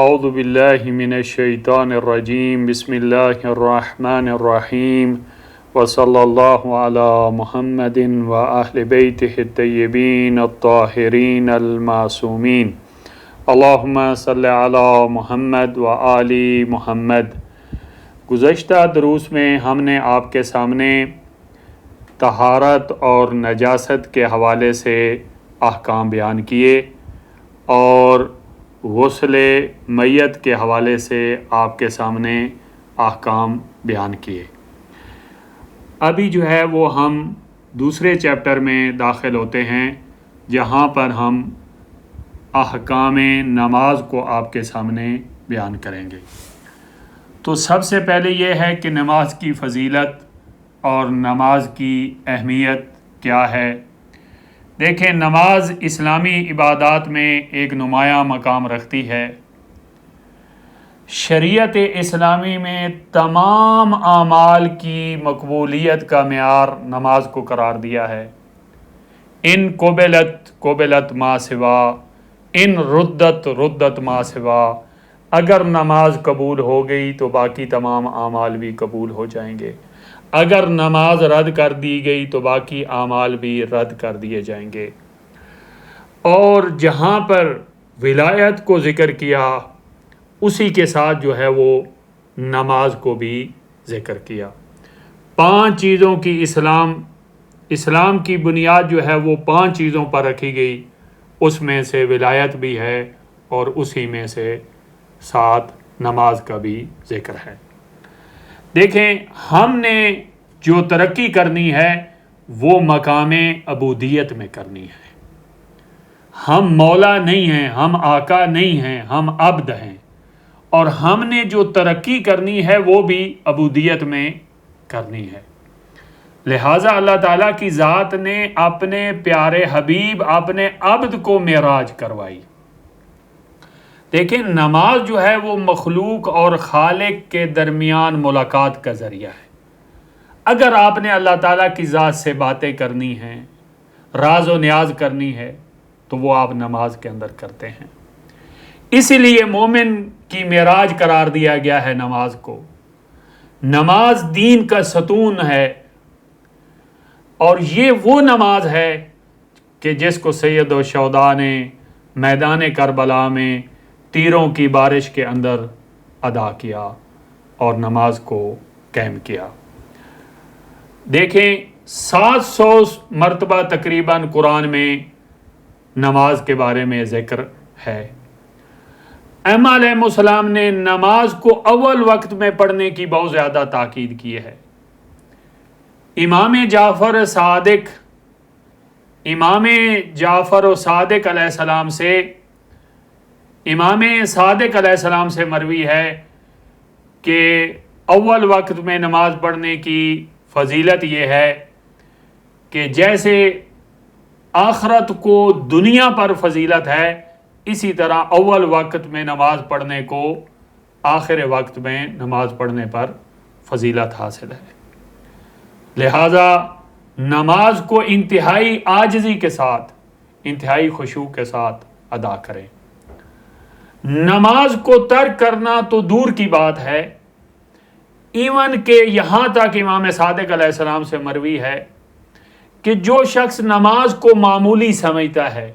اعوذ باللہ من الشیطان الرجیم بسم اللہ الرحمن الرحیم وصلی اللہ علی محمد وآل بیتہ الطیبین الطاہرین المعصومین اللہم صلی علی محمد وآل محمد۔ گزشتہ دروس میں ہم نے آپ کے سامنے طہارت اور نجاست کے حوالے سے احکام بیان کیے اور غسل میت کے حوالے سے آپ کے سامنے احکام بیان کیے۔ ابھی جو ہے وہ ہم دوسرے چیپٹر میں داخل ہوتے ہیں جہاں پر ہم احکام نماز کو آپ کے سامنے بیان کریں گے۔ تو سب سے پہلے یہ ہے کہ نماز کی فضیلت اور نماز کی اہمیت کیا ہے۔ دیکھیں، نماز اسلامی عبادات میں ایک نمایاں مقام رکھتی ہے۔ شریعت اسلامی میں تمام اعمال کی مقبولیت کا معیار نماز کو قرار دیا ہے۔ ان قبلت ما سوا، ان ردت ما سوا۔ اگر نماز قبول ہو گئی تو باقی تمام اعمال بھی قبول ہو جائیں گے، اگر نماز رد کر دی گئی تو باقی اعمال بھی رد کر دیے جائیں گے۔ اور جہاں پر ولایت کو ذکر کیا اسی کے ساتھ جو ہے وہ نماز کو بھی ذکر کیا۔ 5 چیزوں کی اسلام کی بنیاد جو ہے وہ 5 چیزوں پر رکھی گئی، اس میں سے ولایت بھی ہے اور اسی میں سے ساتھ نماز کا بھی ذکر ہے۔ دیکھیں، ہم نے جو ترقی کرنی ہے وہ مقام عبودیت میں کرنی ہے۔ ہم مولا نہیں ہیں، ہم آقا نہیں ہیں، ہم عبد ہیں، اور ہم نے جو ترقی کرنی ہے وہ بھی عبودیت میں کرنی ہے۔ لہٰذا اللہ تعالیٰ کی ذات نے اپنے پیارے حبیب اپنے عبد کو معراج کروائی۔ دیکھیں، نماز جو ہے وہ مخلوق اور خالق کے درمیان ملاقات کا ذریعہ ہے۔ اگر آپ نے اللہ تعالیٰ کی ذات سے باتیں کرنی ہیں، راز و نیاز کرنی ہے، تو وہ آپ نماز کے اندر کرتے ہیں۔ اسی لیے مومن کی معراج قرار دیا گیا ہے نماز کو۔ نماز دین کا ستون ہے، اور یہ وہ نماز ہے کہ جس کو سید الشہداء نے میدان کربلا میں تیروں کی بارش کے اندر ادا کیا اور نماز کو قائم کیا۔ دیکھیں، 700 مرتبہ تقریباً قرآن میں نماز کے بارے میں ذکر ہے۔ ائمہ علیہ السلام نے نماز کو اول وقت میں پڑھنے کی بہت زیادہ تاکید کی ہے۔ امام جعفر صادق علیہ السلام سے امام صادق علیہ السلام سے مروی ہے کہ اول وقت میں نماز پڑھنے کی فضیلت یہ ہے کہ جیسے آخرت کو دنیا پر فضیلت ہے، اسی طرح اول وقت میں نماز پڑھنے کو آخر وقت میں نماز پڑھنے پر فضیلت حاصل ہے۔ لہذا نماز کو انتہائی عاجزی کے ساتھ، انتہائی خشوع کے ساتھ ادا کریں۔ نماز کو ترک کرنا تو دور کی بات ہے، ایون کہ یہاں تک امام صادق علیہ السلام سے مروی ہے کہ جو شخص نماز کو معمولی سمجھتا ہے،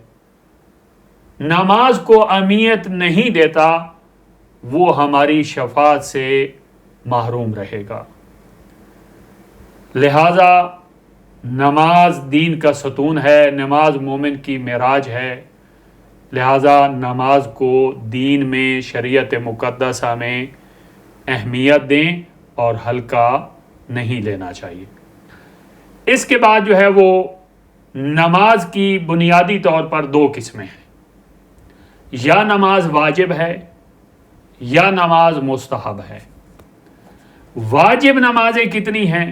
نماز کو اہمیت نہیں دیتا، وہ ہماری شفاعت سے محروم رہے گا۔ لہذا نماز دین کا ستون ہے، نماز مومن کی معراج ہے۔ لہذا نماز کو دین میں، شریعت مقدسہ میں اہمیت دیں اور ہلکا نہیں لینا چاہیے۔ اس کے بعد جو ہے وہ نماز کی بنیادی طور پر 2 قسمیں ہیں، یا نماز واجب ہے یا نماز مستحب ہے۔ واجب نمازیں کتنی ہیں؟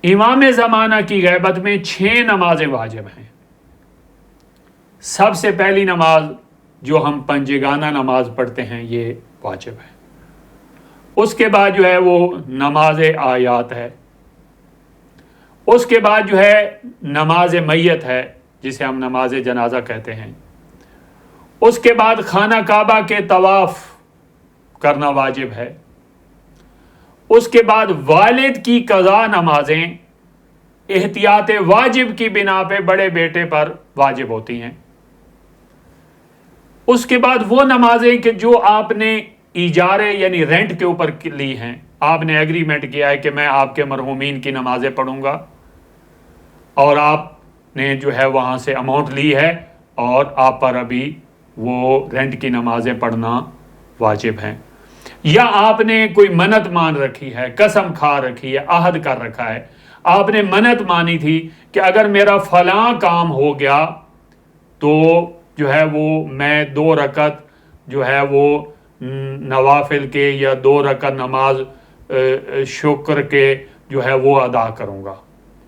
امام زمانہ کی غیبت میں 6 نمازیں واجب ہیں۔ سب سے پہلی نماز جو ہم پنجگانہ نماز پڑھتے ہیں یہ واجب ہے۔ اس کے بعد جو ہے وہ نماز آیات ہے۔ اس کے بعد جو ہے نماز میت ہے، جسے ہم نماز جنازہ کہتے ہیں۔ اس کے بعد خانہ کعبہ کے طواف کرنا واجب ہے. اس کے بعد والد کی قضا نمازیں احتیاط واجب کی بنا پہ بڑے بیٹے پر واجب ہوتی ہیں. اس کے بعد وہ نمازیں کہ جو آپ نے ایجارے یعنی رینٹ کے اوپر لی ہیں، آپ نے ایگریمنٹ کیا ہے کہ میں آپ کے مرحومین کی نمازیں پڑھوں گا، اور آپ نے جو ہے وہاں سے اماؤنٹ لی ہے اور آپ پر ابھی وہ رینٹ کی نمازیں پڑھنا واجب ہیں. یا آپ نے کوئی منت مان رکھی ہے، قسم کھا رکھی ہے، عہد کر رکھا ہے، آپ نے منت مانی تھی کہ اگر میرا فلاں کام ہو گیا تو جو ہے وہ میں 2 رکعت جو ہے وہ نوافل کے یا 2 رکعت نماز شکر کے جو ہے وہ ادا کروں گا،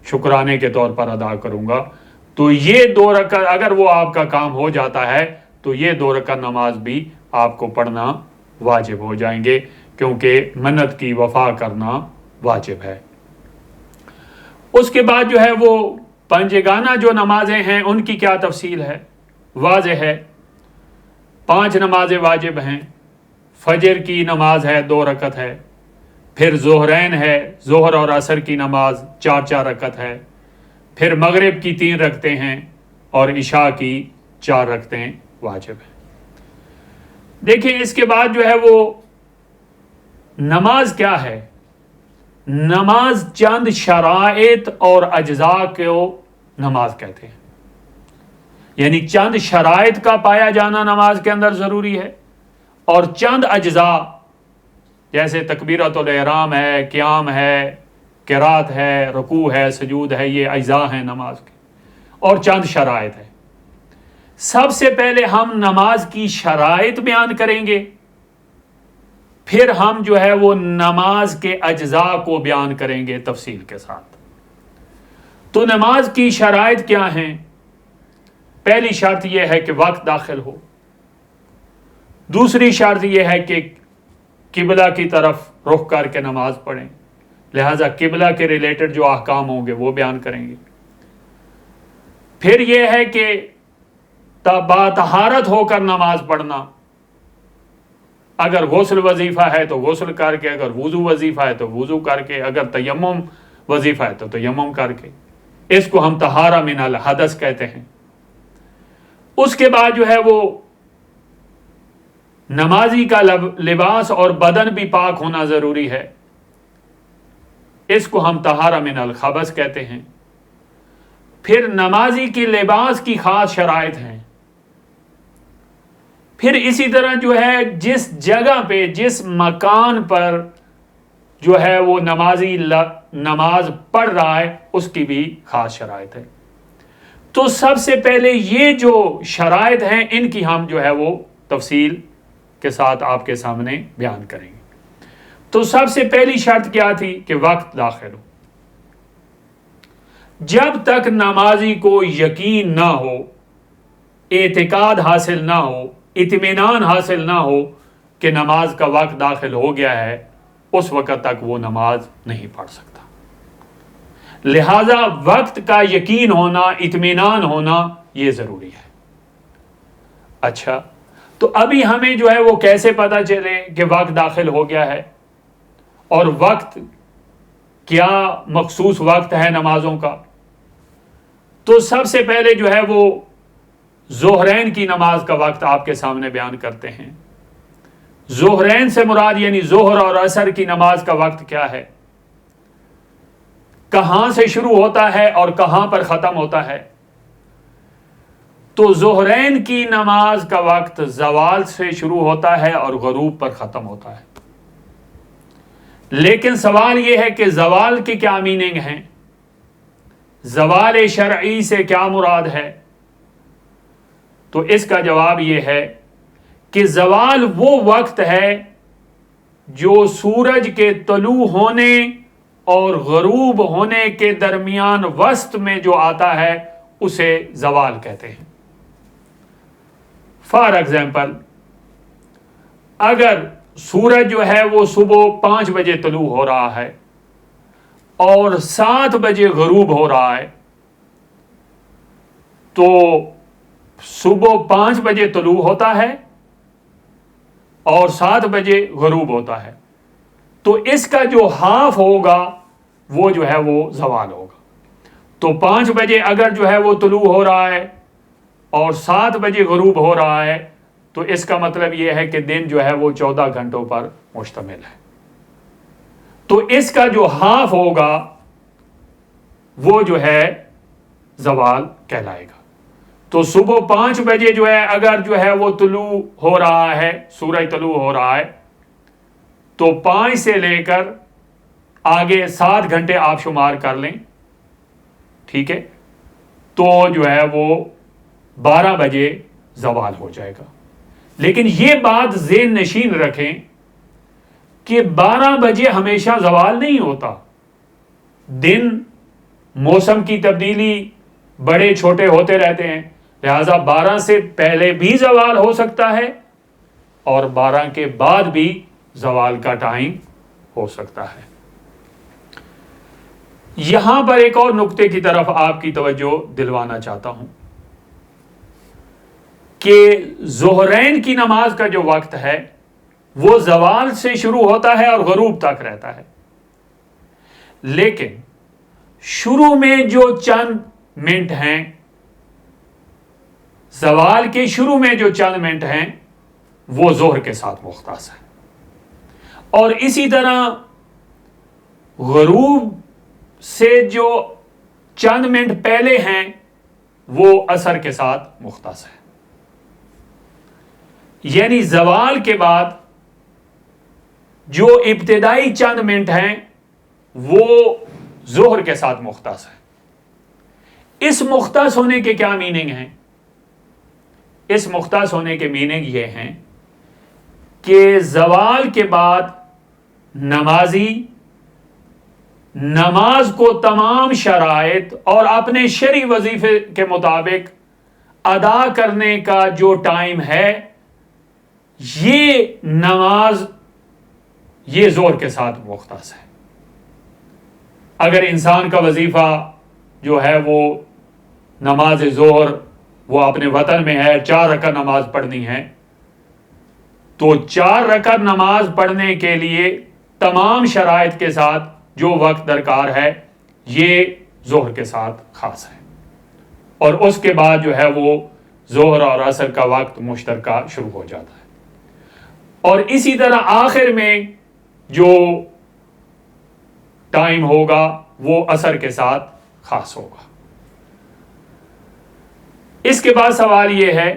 شکرانے کے طور پر ادا کروں گا. تو یہ 2 رکعت اگر وہ آپ کا کام ہو جاتا ہے تو یہ 2 رکعت نماز بھی آپ کو پڑھنا واجب ہو جائیں گے، کیونکہ منت کی وفا کرنا واجب ہے. اس کے بعد جو ہے وہ پنجگانہ جو نمازیں ہیں ان کی کیا تفصیل ہے؟ واضح ہے، 5 نمازیں واجب ہیں. فجر کی نماز ہے 2 رکعت ہے، پھر ظہرین ہے، ظہر اور عصر کی نماز 4 رکعت ہے، پھر مغرب کی 3 رکعتیں ہیں اور عشاء کی 4 رکعتیں واجب ہیں. دیکھیں اس کے بعد جو ہے وہ نماز کیا ہے؟ نماز چند شرائط اور اجزاء کو نماز کہتے ہیں، یعنی چند شرائط کا پایا جانا نماز کے اندر ضروری ہے، اور چند اجزاء جیسے تکبیرۃ الاحرام ہے، قیام ہے، قرات ہے، رکوع ہے، سجود ہے، یہ اجزاء ہیں نماز کے، اور چند شرائط ہیں. سب سے پہلے ہم نماز کی شرائط بیان کریں گے، پھر ہم جو ہے وہ نماز کے اجزاء کو بیان کریں گے تفصیل کے ساتھ. تو نماز کی شرائط کیا ہیں؟ پہلی شرط یہ ہے کہ وقت داخل ہو. دوسری شرط یہ ہے کہ قبلہ کی طرف رخ کر کے نماز پڑھیں، لہذا قبلہ کے ریلیٹڈ جو احکام ہوں گے وہ بیان کریں گے. پھر یہ ہے کہ باطہارت ہو کر نماز پڑھنا، اگر غسل وظیفہ ہے تو غسل کر کے، اگر وضو وظیفہ ہے تو وضو کر کے، اگر تیمم وظیفہ ہے تو تیمم کر کے. اس کو ہم طہارہ من الحدث کہتے ہیں. اس کے بعد جو ہے وہ نمازی کا لباس اور بدن بھی پاک ہونا ضروری ہے، اس کو ہم طہارہ من الخبث کہتے ہیں. پھر نمازی کے لباس کی خاص شرائط ہیں. پھر اسی طرح جو ہے جس جگہ پہ، جس مکان پر جو ہے وہ نمازی نماز پڑھ رہا ہے اس کی بھی خاص شرائط ہے. تو سب سے پہلے یہ جو شرائط ہیں ان کی ہم جو ہے وہ تفصیل کے ساتھ آپ کے سامنے بیان کریں گے. تو سب سے پہلی شرط کیا تھی؟ کہ وقت داخل ہو. جب تک نمازی کو یقین نہ ہو، اعتقاد حاصل نہ ہو، اطمینان حاصل نہ ہو کہ نماز کا وقت داخل ہو گیا ہے، اس وقت تک وہ نماز نہیں پڑھ سکتا. لہذا وقت کا یقین ہونا، اطمینان ہونا یہ ضروری ہے. اچھا، تو ابھی ہمیں جو ہے وہ کیسے پتہ چلے کہ وقت داخل ہو گیا ہے، اور وقت کیا مخصوص وقت ہے نمازوں کا؟ تو سب سے پہلے جو ہے وہ ظہرین کی نماز کا وقت آپ کے سامنے بیان کرتے ہیں. ظہرین سے مراد یعنی ظہر اور عصر کی نماز کا وقت کیا ہے، کہاں سے شروع ہوتا ہے اور کہاں پر ختم ہوتا ہے؟ تو ظہرین کی نماز کا وقت زوال سے شروع ہوتا ہے اور غروب پر ختم ہوتا ہے. لیکن سوال یہ ہے کہ زوال کی کیا میننگ ہے؟ زوال شرعی سے کیا مراد ہے؟ تو اس کا جواب یہ ہے کہ زوال وہ وقت ہے جو سورج کے طلوع ہونے اور غروب ہونے کے درمیان وسط میں جو آتا ہے اسے زوال کہتے ہیں. فار ایگزامپل، اگر سورج جو ہے وہ صبح 5 بجے طلوع ہو رہا ہے اور 7 بجے غروب ہو رہا ہے، تو صبح 5 بجے طلوع ہوتا ہے اور 7 بجے غروب ہوتا ہے، تو اس کا جو ہاف ہوگا وہ جو ہے وہ زوال ہوگا. تو 5 بجے اگر جو ہے وہ طلوع ہو رہا ہے اور 7 بجے غروب ہو رہا ہے تو اس کا مطلب یہ ہے کہ دن جو ہے وہ 14 گھنٹوں پر مشتمل ہے. تو اس کا جو ہاف ہوگا وہ جو ہے زوال کہلائے گا. تو صبح 5 بجے جو ہے اگر جو ہے وہ طلوع ہو رہا ہے، سورج طلوع ہو رہا ہے، تو 5 سے لے کر آگے 7 گھنٹے آپ شمار کر لیں، ٹھیک ہے، تو جو ہے وہ 12 بجے زوال ہو جائے گا. لیکن یہ بات ذہن نشین رکھیں کہ 12 بجے ہمیشہ زوال نہیں ہوتا. دن موسم کی تبدیلی بڑے چھوٹے ہوتے رہتے ہیں، لہذا 12 سے پہلے بھی زوال ہو سکتا ہے اور 12 کے بعد بھی زوال کا ٹائم ہو سکتا ہے. یہاں پر ایک اور نقطے کی طرف آپ کی توجہ دلوانا چاہتا ہوں کہ ظہرین کی نماز کا جو وقت ہے وہ زوال سے شروع ہوتا ہے اور غروب تک رہتا ہے، لیکن شروع میں جو چند منٹ ہیں، زوال کے شروع میں جو چند منٹ ہیں وہ ظہر کے ساتھ مختص ہے، اور اسی طرح غروب سے جو چند منٹ پہلے ہیں وہ عصر کے ساتھ مختص ہے. یعنی زوال کے بعد جو ابتدائی چند منٹ ہیں وہ ظہر کے ساتھ مختص ہے. اس مختص ہونے کے کیا میننگ ہیں؟ اس مختص ہونے کے میننگ یہ ہیں کہ زوال کے بعد نمازی نماز کو تمام شرائط اور اپنے شرعی وظیفے کے مطابق ادا کرنے کا جو ٹائم ہے یہ نماز یہ ظہر کے ساتھ مختص ہے. اگر انسان کا وظیفہ جو ہے وہ نماز ظہر وہ اپنے وطن میں ہے، 4 رکعت نماز پڑھنی ہے، تو 4 رکعت نماز پڑھنے کے لیے تمام شرائط کے ساتھ جو وقت درکار ہے یہ ظہر کے ساتھ خاص ہے، اور اس کے بعد جو ہے وہ ظہر اور عصر کا وقت مشترکہ شروع ہو جاتا ہے. اور اسی طرح آخر میں جو ٹائم ہوگا وہ عصر کے ساتھ خاص ہوگا. اس کے بعد سوال یہ ہے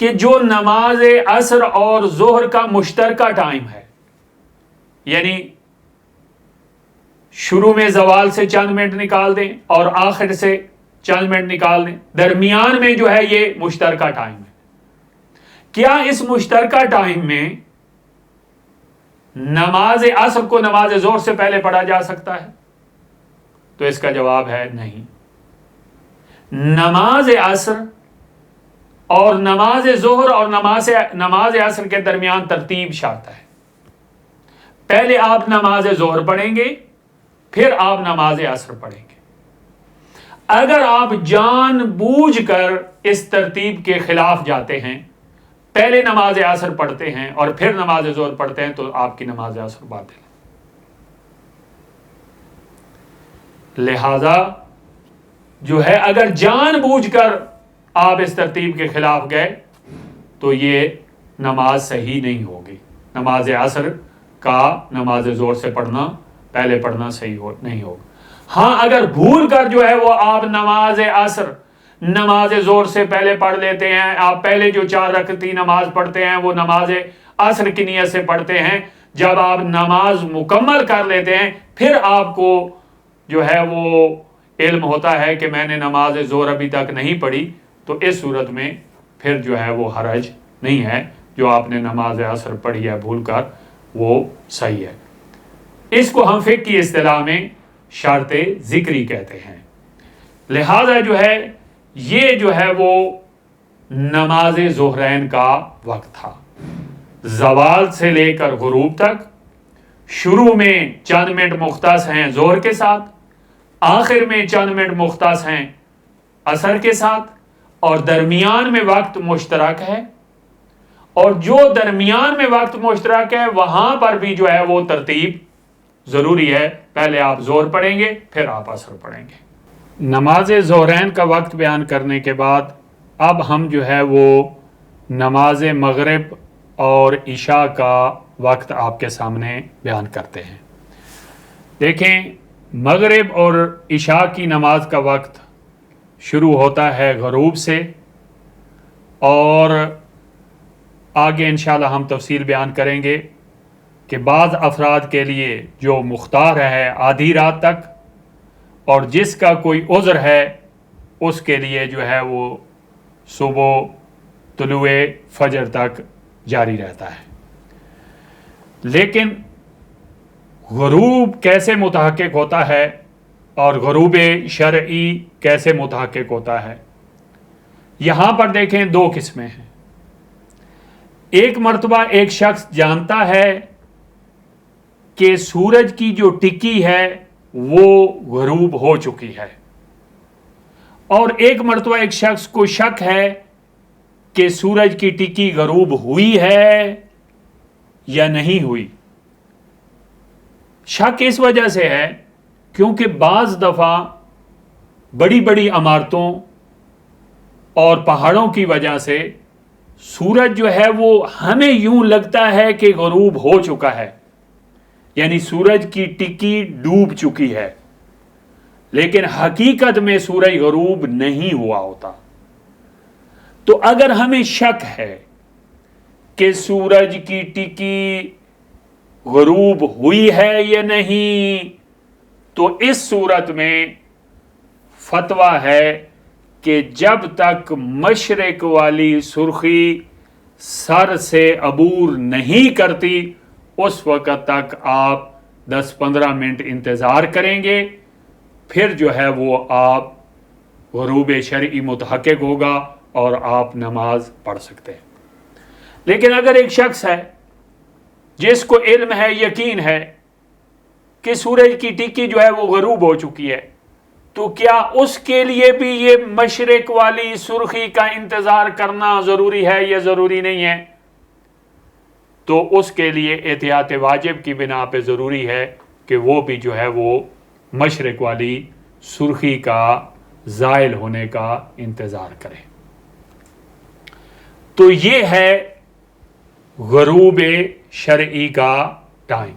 کہ جو نماز عصر اور ظہر کا مشترکہ ٹائم ہے، یعنی شروع میں زوال سے چند منٹ نکال دیں اور آخر سے چند منٹ نکال دیں، درمیان میں جو ہے یہ مشترکہ ٹائم ہے، کیا اس مشترکہ ٹائم میں نماز عصر کو نماز ظہر سے پہلے پڑھا جا سکتا ہے؟ تو اس کا جواب ہے نہیں. نماز عصر اور نماز ظہر اور نماز عصر کے درمیان ترتیب شرط ہے. پہلے آپ نماز ظہر پڑھیں گے، پھر آپ نماز عصر پڑھیں گے. اگر آپ جان بوجھ کر اس ترتیب کے خلاف جاتے ہیں، پہلے نماز عصر پڑھتے ہیں اور پھر نماز ظہر پڑھتے ہیں، تو آپ کی نماز عصر باطل ہے. لہذا جو ہے اگر جان بوجھ کر آپ اس ترتیب کے خلاف گئے تو یہ نماز صحیح نہیں ہوگی. نماز عصر کا نماز ظہر سے پہلے پڑھنا صحیح نہیں ہوگا. ہاں اگر بھول کر جو ہے وہ آپ نماز عصر نماز ظہر سے پہلے پڑھ لیتے ہیں، آپ پہلے جو 4 رکعتی نماز پڑھتے ہیں وہ نماز عصر کی نیت سے پڑھتے ہیں، جب آپ نماز مکمل کر لیتے ہیں پھر آپ کو جو ہے وہ علم ہوتا ہے کہ میں نے نماز ظہر ابھی تک نہیں پڑھی، تو اس صورت میں پھر جو ہے وہ حرج نہیں ہے. جو آپ نے نماز عصر پڑھی ہے بھول کر وہ صحیح ہے. اس کو ہم فقہ کی اصطلاح میں شرط ذکری کہتے ہیں. لہذا جو ہے یہ جو ہے وہ نماز ظہرین کا وقت تھا، زوال سے لے کر غروب تک. شروع میں چند منٹ مختص ہیں ظہر کے ساتھ، آخر میں چند منٹ مختص ہیں عصر کے ساتھ، اور درمیان میں وقت مشترک ہے، اور جو درمیان میں وقت مشترک ہے وہاں پر بھی جو ہے وہ ترتیب ضروری ہے، پہلے آپ ظہر پڑھیں گے پھر آپ عصر پڑھیں گے۔ نماز ظہرین کا وقت بیان کرنے کے بعد اب ہم جو ہے وہ نماز مغرب اور عشاء کا وقت آپ کے سامنے بیان کرتے ہیں۔ دیکھیں، مغرب اور عشاء کی نماز کا وقت شروع ہوتا ہے غروب سے، اور آگے انشاءاللہ ہم تفصیل بیان کریں گے کہ بعض افراد کے لیے جو مختار ہے آدھی رات تک، اور جس کا کوئی عذر ہے اس کے لیے جو ہے وہ صبح طلوع فجر تک جاری رہتا ہے۔ لیکن غروب کیسے متحقق ہوتا ہے اور غروب شرعی کیسے متحقق ہوتا ہے؟ یہاں پر دیکھیں دو قسمیں ہیں۔ ایک مرتبہ ایک شخص جانتا ہے کہ سورج کی جو ٹکی ہے وہ غروب ہو چکی ہے، اور ایک مرتبہ ایک شخص کو شک ہے کہ سورج کی ٹکی غروب ہوئی ہے یا نہیں ہوئی۔ شک اس وجہ سے ہے کیونکہ بعض دفعہ بڑی بڑی عمارتوں اور پہاڑوں کی وجہ سے سورج جو ہے وہ ہمیں یوں لگتا ہے کہ غروب ہو چکا ہے، یعنی سورج کی ٹکی ڈوب چکی ہے، لیکن حقیقت میں سورج غروب نہیں ہوا ہوتا۔ تو اگر ہمیں شک ہے کہ سورج کی ٹکی غروب ہوئی ہے یا نہیں، تو اس صورت میں فتویٰ ہے کہ جب تک مشرق والی سرخی سر سے عبور نہیں کرتی اس وقت تک آپ 10-15 منٹ انتظار کریں گے، پھر جو ہے وہ آپ غروب شرعی متحقق ہوگا اور آپ نماز پڑھ سکتے ہیں۔ لیکن اگر ایک شخص ہے جس کو علم ہے، یقین ہے کہ سورج کی ٹکی جو ہے وہ غروب ہو چکی ہے، تو کیا اس کے لیے بھی یہ مشرق والی سرخی کا انتظار کرنا ضروری ہے یا ضروری نہیں ہے؟ تو اس کے لیے احتیاط واجب کی بنا پہ ضروری ہے کہ وہ بھی جو ہے وہ مشرق والی سرخی کا زائل ہونے کا انتظار کرے۔ تو یہ ہے غروب شرعی کا ٹائم۔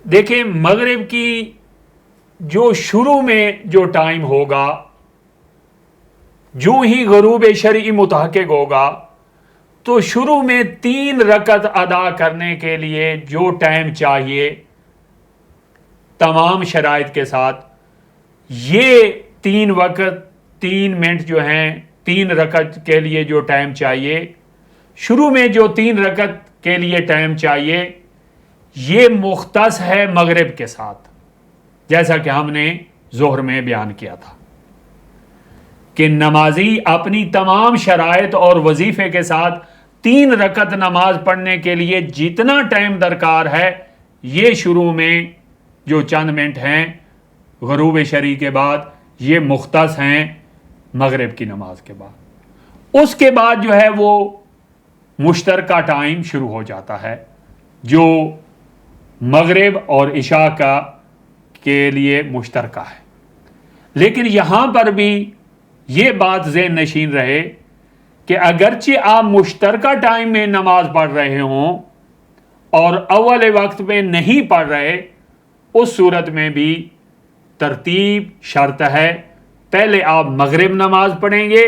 دیکھیں، مغرب کی جو شروع میں جو ٹائم ہوگا، جو ہی غروب شرعی متحقق ہوگا تو شروع میں 3 رکعت ادا کرنے کے لیے جو ٹائم چاہیے تمام شرائط کے ساتھ، یہ 3 وقت 3 منٹ جو ہیں 3 رکعت کے لیے جو ٹائم چاہیے، شروع میں جو 3 رکعت کے لیے ٹائم چاہیے، یہ مختص ہے مغرب کے ساتھ، جیسا کہ ہم نے ظہر میں بیان کیا تھا کہ نمازی اپنی تمام شرائط اور وظیفے کے ساتھ 3 رکعت نماز پڑھنے کے لیے جتنا ٹائم درکار ہے، یہ شروع میں جو چند منٹ ہیں غروب شرعی کے بعد یہ مختص ہیں مغرب کی نماز کے بعد۔ اس کے بعد جو ہے وہ مشترکہ ٹائم شروع ہو جاتا ہے جو مغرب اور عشاء کا کے لیے مشترکہ ہے۔ لیکن یہاں پر بھی یہ بات ذہن نشین رہے کہ اگرچہ آپ مشترکہ ٹائم میں نماز پڑھ رہے ہوں اور اول وقت میں نہیں پڑھ رہے، اس صورت میں بھی ترتیب شرط ہے، پہلے آپ مغرب نماز پڑھیں گے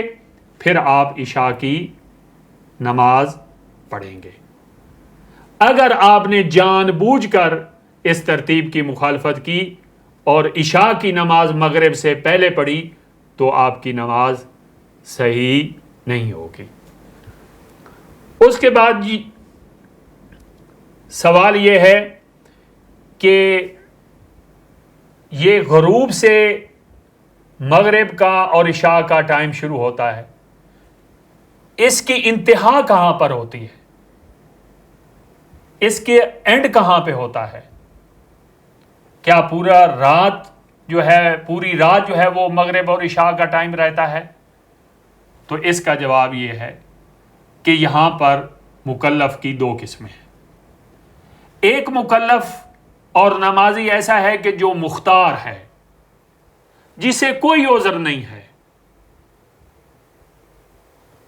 پھر آپ عشاء کی نماز پڑھیں گے۔ اگر آپ نے جان بوجھ کر اس ترتیب کی مخالفت کی اور عشاء کی نماز مغرب سے پہلے پڑھی تو آپ کی نماز صحیح نہیں ہوگی۔ اس کے بعد سوال یہ ہے کہ یہ غروب سے مغرب کا اور عشاء کا ٹائم شروع ہوتا ہے، اس کی انتہا کہاں پر ہوتی ہے؟ اس کے اینڈ کہاں پہ ہوتا ہے؟ کیا پوری رات جو ہے وہ مغرب اور عشاء کا ٹائم رہتا ہے؟ تو اس کا جواب یہ ہے کہ یہاں پر مکلف کی دو قسمیں ہیں. ایک مکلف اور نمازی ایسا ہے کہ جو مختار ہے، جسے کوئی عذر نہیں ہے،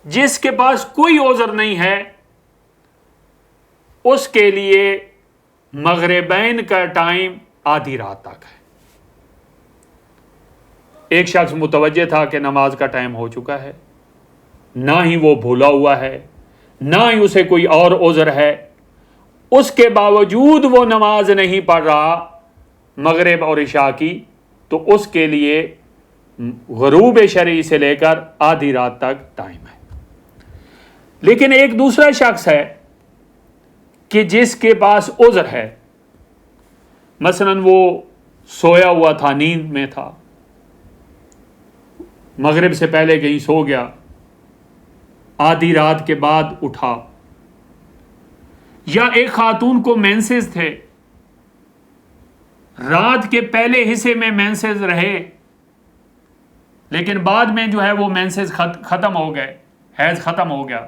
جس کے پاس کوئی عذر نہیں ہے، اس کے لیے مغربین کا ٹائم آدھی رات تک ہے. ایک شخص متوجہ تھا کہ نماز کا ٹائم ہو چکا ہے، نہ ہی وہ بھولا ہوا ہے، نہ ہی اسے کوئی اور عذر ہے، اس کے باوجود وہ نماز نہیں پڑھ رہا مغرب اور عشاء کی، تو اس کے لیے غروب شرعی سے لے کر آدھی رات تک ٹائم ہے. لیکن ایک دوسرا شخص ہے کہ جس کے پاس عذر ہے، مثلا وہ سویا ہوا تھا، نیند میں تھا، مغرب سے پہلے کہیں سو گیا، آدھی رات کے بعد اٹھا، یا ایک خاتون کو مینسز تھے، رات کے پہلے حصے میں مینسز رہے لیکن بعد میں جو ہے وہ مینسز ختم ہو گئے، حیض ختم ہو گیا،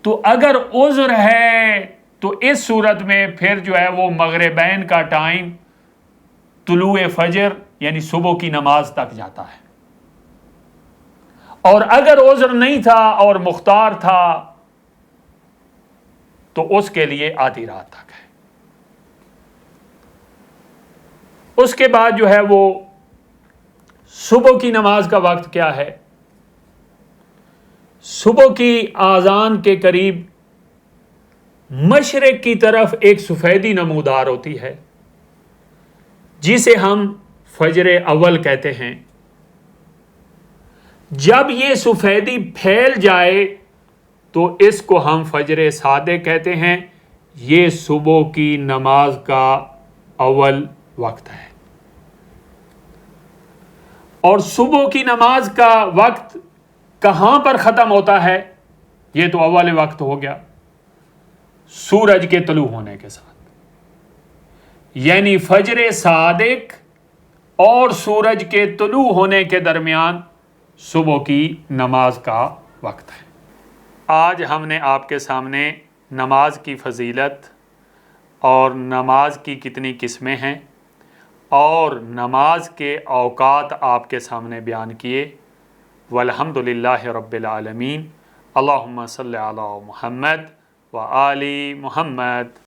تو اگر عذر ہے تو اس صورت میں پھر جو ہے وہ مغربین کا ٹائم طلوع فجر یعنی صبح کی نماز تک جاتا ہے. اور اگر عذر نہیں تھا اور مختار تھا تو اس کے لیے آدھی رات تک ہے. اس کے بعد جو ہے وہ صبح کی نماز کا وقت کیا ہے؟ صبح کی آذان کے قریب مشرق کی طرف ایک سفیدی نمودار ہوتی ہے جسے ہم فجر اول کہتے ہیں. جب یہ سفیدی پھیل جائے تو اس کو ہم فجر صادق کہتے ہیں. یہ صبح کی نماز کا اول وقت ہے. اور صبح کی نماز کا وقت کہاں پر ختم ہوتا ہے؟ یہ تو اول وقت ہو گیا سورج کے طلوع ہونے کے ساتھ، یعنی فجر صادق اور سورج کے طلوع ہونے کے درمیان صبح کی نماز کا وقت ہے. آج ہم نے آپ کے سامنے نماز کی فضیلت اور نماز کی کتنی قسمیں ہیں اور نماز کے اوقات آپ کے سامنے بیان کیے. والحمد للہ رب العالمین. اللہم صلی علی محمد و آل محمد.